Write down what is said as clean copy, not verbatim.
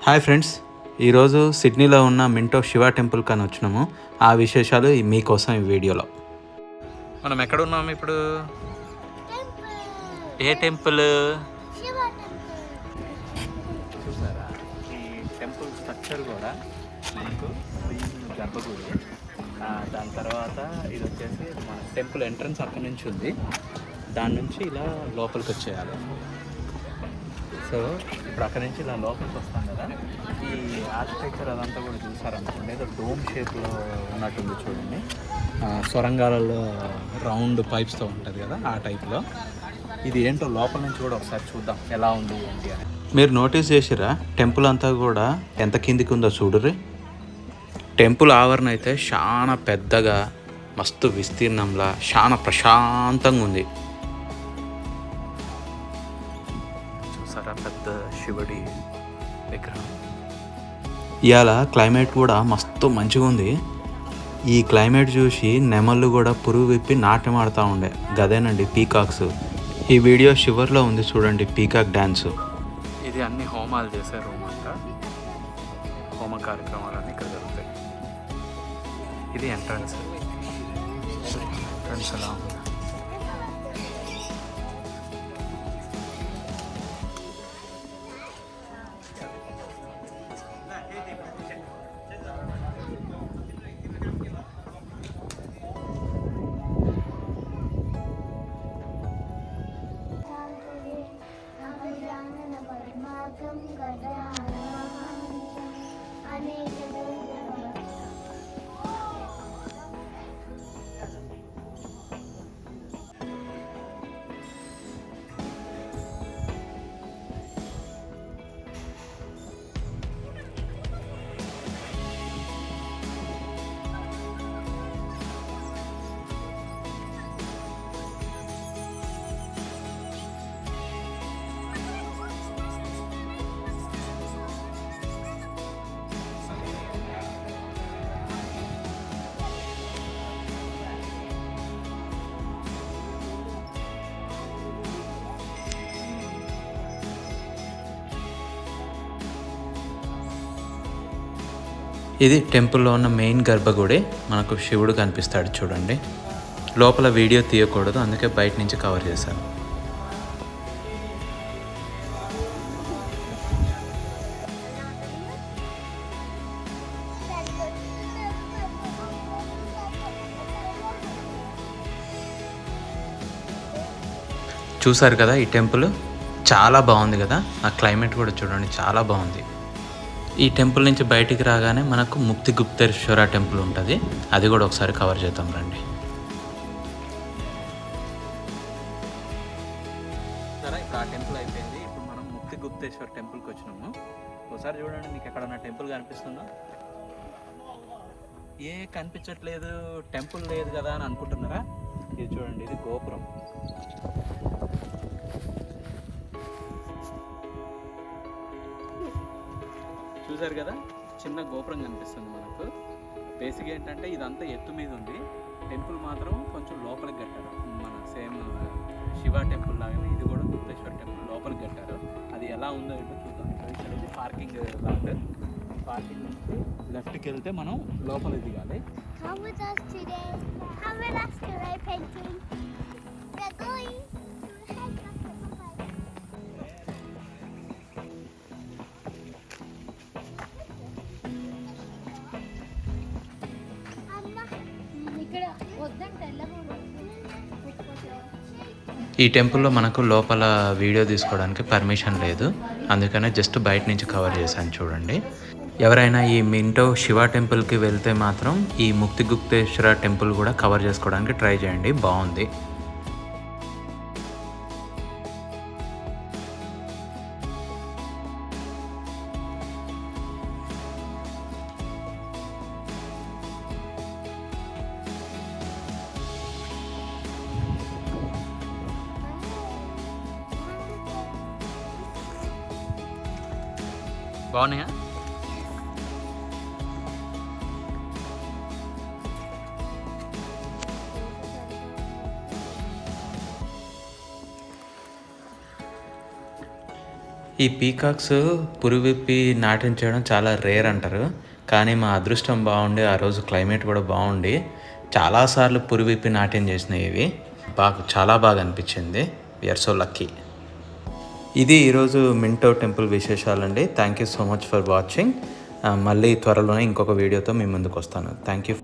Hi friends, ఈరోజు సిడ్నీలో ఉన్న మింటో శివ టెంపుల్ కానీ వచ్చినాము. ఆ విశేషాలు మీకోసం ఈ వీడియోలో. మనం ఎక్కడ ఉన్నాము ఇప్పుడు? ఏ టెంపుల్ చూసారా? ఈ టెంపుల్ స్ట్రక్చర్ కూడా మనకు గర్భగుడి. దాని తర్వాత ఇది వచ్చేసి మన టెంపుల్ ఎంట్రన్స్ అక్కడి నుంచి ఉంది. దాని నుంచి ఇలా లోపలికి వచ్చేయాలి. సో ఇప్పుడు అక్కడి నుంచి ఇలా లోపలికి వస్తాం కదా, ఈ ఆర్కిటెక్చర్ అదంతా కూడా చూసారనుకోండి, ఏదో డోమ్ షేప్లో ఉన్నట్టుంది చూడండి. సొరంగాలలో రౌండ్ పైప్స్తో ఉంటుంది కదా, ఆ టైప్లో. ఇది ఏంటో లోపల నుంచి కూడా ఒకసారి చూద్దాం ఎలా ఉంది ఏంటి అని. మీరు నోటీస్ చేసిరా టెంపుల్ అంతా కూడా ఎంత కిందికి ఉందో చూడుర్రి. టెంపుల్ ఆవరణ అయితే చాలా పెద్దగా, మస్తు విస్తీర్ణంలా, చాలా ప్రశాంతంగా ఉంది. పెద్ద శివుడి విగ్రహం. ఇవాళ క్లైమేట్ కూడా మస్తు మంచిగా ఉంది. ఈ క్లైమేట్ చూసి నెమళ్ళు కూడా పురుగు విప్పి నాట్యం ఆడుతూ ఉండే. గదేనండి పీకాక్స్. ఈ వీడియో షివర్లో ఉంది చూడండి, పీకాక్ డ్యాన్స్. ఇది అన్ని హోమాలు చేసే రూమ్ అంట. హోమ కార్యక్రమాలన్నీ ఇక్కడ జరుగుతాయి. ఇది ఎంట్రన్స్. ఎంట్రన్స్ ఎలా ఉంది? ఇది టెంపుల్లో ఉన్న మెయిన్ గర్భగుడి. మనకు శివుడు కనిపిస్తాడు చూడండి. లోపల వీడియో తీయకూడదు, అందుకే బయట నుంచి కవర్ చేశాను. చూసారు కదా, ఈ టెంపుల్ చాలా బాగుంది కదా. ఆ క్లైమేట్ కూడా చూడండి, చాలా బాగుంది. ఈ టెంపుల్ నుంచి బయటికి రాగానే మనకు ముక్తి గుప్తేశ్వర టెంపుల్ ఉంటుంది. అది కూడా ఒకసారి కవర్ చేద్దాం రండి. సరే, ఇప్పుడు ఆ టెంపుల్ అయిపోయింది. ఇప్పుడు మనం ముక్తి గుప్తేశ్వర టెంపుల్కి వచ్చినాము. ఒకసారి చూడండి, మీకు ఎక్కడన్నా టెంపుల్ కనిపిస్తుందా? కనిపించట్లేదు, టెంపుల్ లేదు కదా అని అనుకుంటున్నారా? ఇది చూడండి, ఇది గోపురం. చూసారు కదా, చిన్న గోపురం కనిపిస్తుంది మనకు. బేసిక్ ఏంటంటే ఇదంతా ఎత్తు మీద ఉంది. టెంపుల్ మాత్రం కొంచెం లోపలికి కట్టారు. మన సేమ్ శివ టెంపుల్ లాగానే ఇది కూడా గుప్తేశ్వర టెంపుల్ లోపలికి కట్టారు. అది ఎలా ఉందో ఏంటో చూద్దాం. ఇక్కడ ఇది పార్కింగ్ లాట్. పార్కింగ్ నుంచి లెఫ్ట్కి వెళ్తే మనం లోపలికి దిగాలి. ఈ టెంపుల్లో మనకు లోపల వీడియో తీసుకోవడానికి పర్మిషన్ లేదు, అందుకనే జస్ట్ బయట నుంచి కవర్ చేశాను చూడండి. ఎవరైనా ఈ మింటో శివ టెంపుల్కి వెళ్తే మాత్రం ఈ ముక్తి గుప్తేశ్వర టెంపుల్ కూడా కవర్ చేసుకోవడానికి ట్రై చేయండి, బాగుంది. బాగున్నాయా? ఈ పీకాక్స్ పురువిప్పి నాట్యం చేయడం చాలా రేర్ అంటారు. కానీ మా అదృష్టం బాగుండి ఆ రోజు క్లైమేట్ కూడా బాగుండి చాలాసార్లు పురువిప్పి నాట్యం చేసినాయి ఇవి. చాలా బాగా అనిపించింది. We're so lucky. ఇది ఈరోజు మింటో టెంపుల్ విశేషాలండి. Thank you so much for watching. మళ్ళీ త్వరలోనే ఇంకొక వీడియోతో మీ ముందుకు వస్తాను. Thank you.